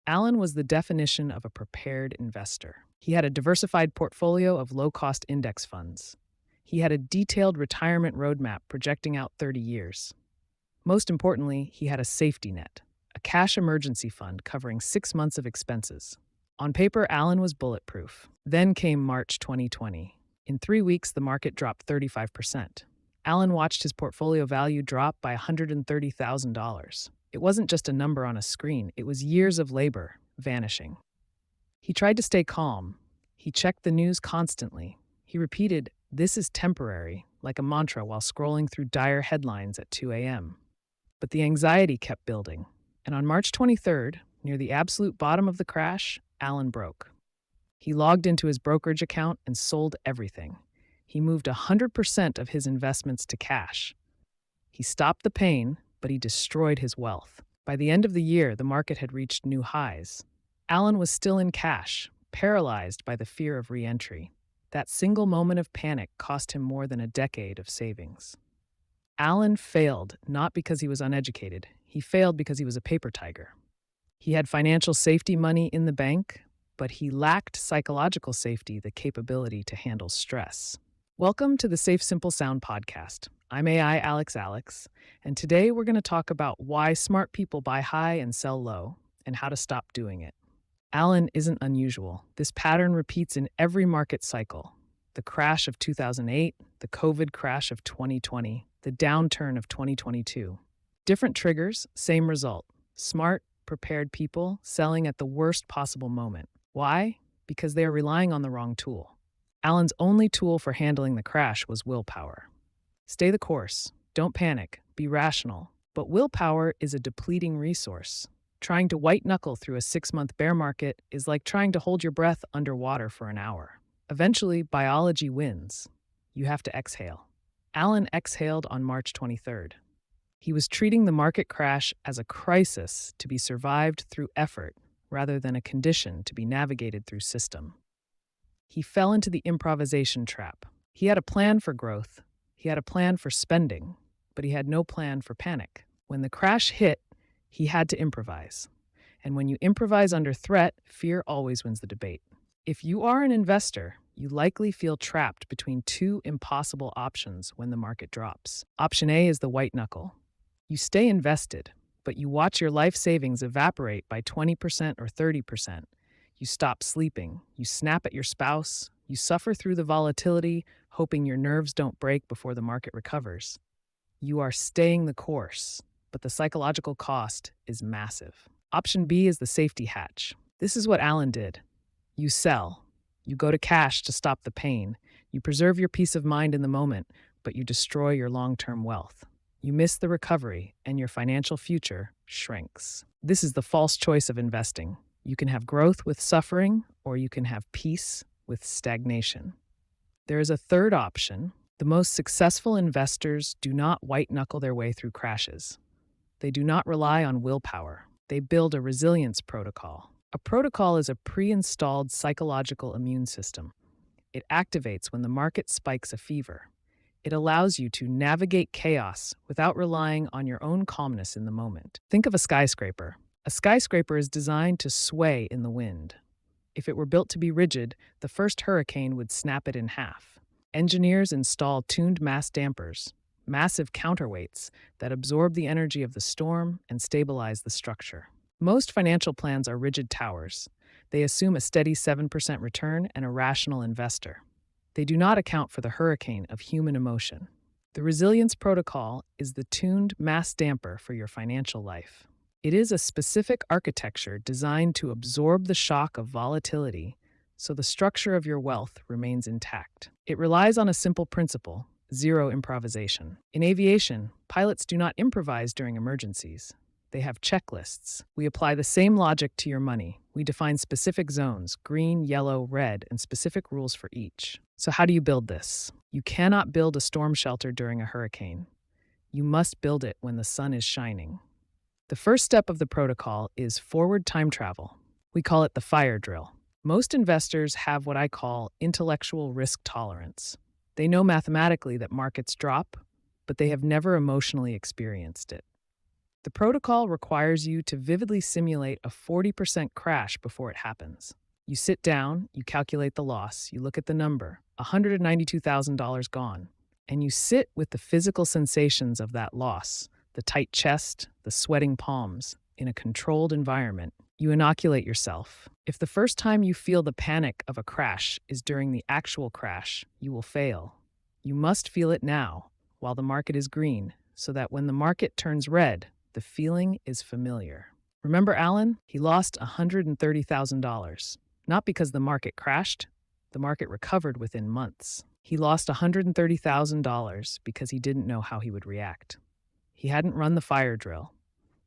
Alan was the definition of a prepared investor. He had a diversified portfolio of low-cost index funds. He had a detailed retirement roadmap projecting out 30 years. Most importantly, he had a safety net, a cash emergency fund covering 6 months of expenses. On paper, Alan was bulletproof. Then came March 2020. In 3 weeks, the market dropped 35%. Alan watched his portfolio value drop by $130,000. It wasn't just a number on a screen, it was years of labor vanishing. He tried to stay calm. He checked the news constantly. He repeated, "This is temporary," like a mantra while scrolling through dire headlines at 2 a.m. But the anxiety kept building. And on March 23rd, near the absolute bottom of the crash, Alan broke. He logged into his brokerage account and sold everything. He moved 100% of his investments to cash. He stopped the pain, but he destroyed his wealth. By the end of the year, the market had reached new highs. Alan was still in cash, paralyzed by the fear of re-entry. That single moment of panic cost him more than a decade of savings. Alan failed not because he was uneducated. He failed because he was a paper tiger. He had financial safety money in the bank, but he lacked psychological safety, the capability to handle stress. Welcome to the SafeSimpleSound podcast. I'm AI Alex, and today we're going to talk about why smart people buy high and sell low, and how to stop doing it. Alan isn't unusual. This pattern repeats in every market cycle. The crash of 2008, the COVID crash of 2020, the downturn of 2022. Different triggers, same result. Smart, prepared people selling at the worst possible moment. Why? Because they are relying on the wrong tool. Alan's only tool for handling the crash was willpower. Stay the course. Don't panic. Be rational. But willpower is a depleting resource. Trying to white-knuckle through a 6-month bear market is like trying to hold your breath underwater for an hour. Eventually, biology wins. You have to exhale. Alan exhaled on March 23rd. He was treating the market crash as a crisis to be survived through effort, rather than a condition to be navigated through system. He fell into the improvisation trap. He had a plan for growth. He had a plan for spending, but he had no plan for panic. When the crash hit, he had to improvise. And when you improvise under threat, fear always wins the debate. If you are an investor, you likely feel trapped between two impossible options when the market drops. Option A is the white knuckle. You stay invested, but you watch your life savings evaporate by 20% or 30%. You stop sleeping, you snap at your spouse, you suffer through the volatility, hoping your nerves don't break before the market recovers. You are staying the course, but the psychological cost is massive. Option B is the safety hatch. This is what Alan did. You sell. You go to cash to stop the pain. You preserve your peace of mind in the moment, but you destroy your long-term wealth. You miss the recovery, and your financial future shrinks. This is the false choice of investing. You can have growth with suffering, or you can have peace with stagnation. There is a third option. The most successful investors do not white-knuckle their way through crashes. They do not rely on willpower. They build a resilience protocol. A protocol is a pre-installed psychological immune system. It activates when the market spikes a fever. It allows you to navigate chaos without relying on your own calmness in the moment. Think of a skyscraper. A skyscraper is designed to sway in the wind. If it were built to be rigid, the first hurricane would snap it in half. Engineers install tuned mass dampers, massive counterweights that absorb the energy of the storm and stabilize the structure. Most financial plans are rigid towers. They assume a steady 7% return and a rational investor. They do not account for the hurricane of human emotion. The resilience protocol is the tuned mass damper for your financial life. It is a specific architecture designed to absorb the shock of volatility so the structure of your wealth remains intact. It relies on a simple principle: zero improvisation. In aviation, pilots do not improvise during emergencies. They have checklists. We apply the same logic to your money. We define specific zones, green, yellow, red, and specific rules for each. So how do you build this? You cannot build a storm shelter during a hurricane. You must build it when the sun is shining. The first step of the protocol is forward time travel. We call it the fire drill. Most investors have what I call intellectual risk tolerance. They know mathematically that markets drop, but they have never emotionally experienced it. The protocol requires you to vividly simulate a 40% crash before it happens. You sit down, you calculate the loss, you look at the number, $192,000 gone, and you sit with the physical sensations of that loss, the tight chest, the sweating palms, in a controlled environment. You inoculate yourself. If the first time you feel the panic of a crash is during the actual crash, you will fail. You must feel it now, while the market is green, so that when the market turns red, the feeling is familiar. Remember Alan? He lost $130,000. Not because the market crashed, the market recovered within months. He lost $130,000 because he didn't know how he would react. He hadn't run the fire drill.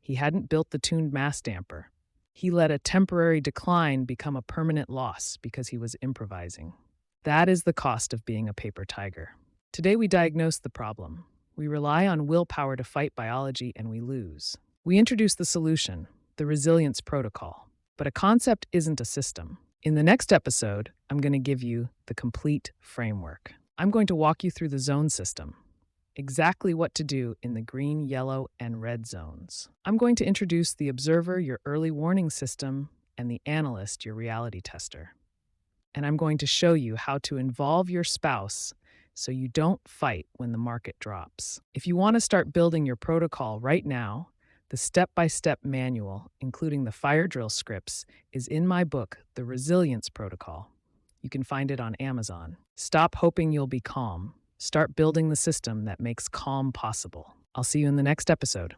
He hadn't built the tuned mass damper. He let a temporary decline become a permanent loss because he was improvising. That is the cost of being a paper tiger. Today we diagnose the problem. We rely on willpower to fight biology and we lose. We introduce the solution, the resilience protocol. But a concept isn't a system. In the next episode, I'm going to give you the complete framework. I'm going to walk you through the zone system, exactly what to do in the green, yellow, and red zones. I'm going to introduce the observer, your early warning system, and the analyst, your reality tester. And I'm going to show you how to involve your spouse so you don't fight when the market drops. If you want to start building your protocol right now, the step-by-step manual, including the fire drill scripts, is in my book, The Resilience Protocol. You can find it on Amazon. Stop hoping you'll be calm. Start building the system that makes calm possible. I'll see you in the next episode.